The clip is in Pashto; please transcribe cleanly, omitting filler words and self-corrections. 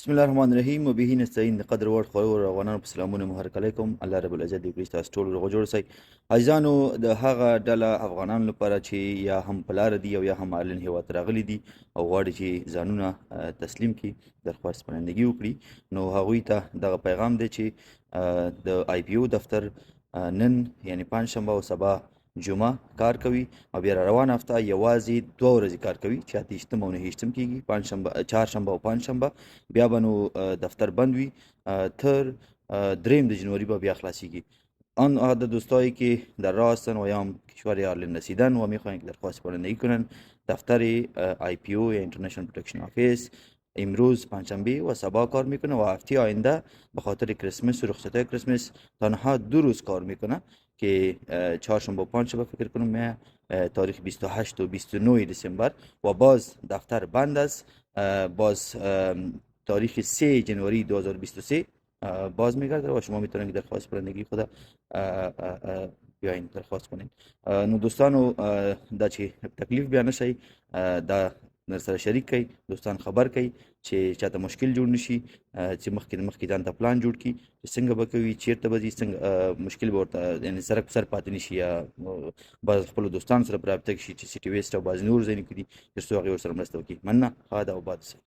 بسم الله الرحمن الرحیم وبه نستعين قدر ورد خور افغانانو په سلامونه محرک علیکم الله رب العزت دې کړي تاسو ټول روغ جوړ شئ عزیزانو د هغه ډله افغانانو لپاره چې یا هم په لاره دي او یا هم اړين هیواد راغلي دي او غواړي چې ځانونه تسلیم کړي درخواست پرندګي وکړي نو هغوی ته دغه پیغام دی چې د آی پی او دفتر نن یعنی پنجشنبه او سبا جمعه کار کوي او بیا روانه هفته یوازې 2 ورځې کار کوي چې 28 او 29 کېږي پنجشنبه چهارشنبه او پنجشنبه بیا به نو دفتر بند وي تر 3 جنوری به بیا خلاصیږي آن عدد دوستایی که در راه هستند و یا هم کشور ايرلنड رسیدن و میخواهند که درخواست پرندگی کنند دفتر آی پی او یا اینترنشنال پروتکشن آفیس امروز پنجشنبه و سبا کار میکنه و هفته آینده به خاطر کریسمس و رخصتی کریسمس تنها 2 روز کار میکنه که چهارشنبه و پنجشنبه فکر کنم من تاریخ 28 و 29 دسامبر و باز دفتر بند است باز تاریخ 3 جنوری 2023 باز میگرده و شما میتونید درخواست پرندگی خود بیاین درخواست کنید نو دوستانو دا چې تکلیف بیا نشي دا در سره شریک کړئ دوستان خبر کړئ چې چاته مشکل جوړ نشي چې مخکې ځان ته پلان جوړ کړي چې څنګه به کوي چیرته به ځي څنګه مشکل به ورته یعنې سرک په سر پاتې نشي یا بعض خپلو دوستانو سره په رابطه کې شي چې سیټي ویسټ او بعضې نور ځایونه کې دي تر څو هغې ورسره مرسته وکړي مننه ښه ده او باد اوسئ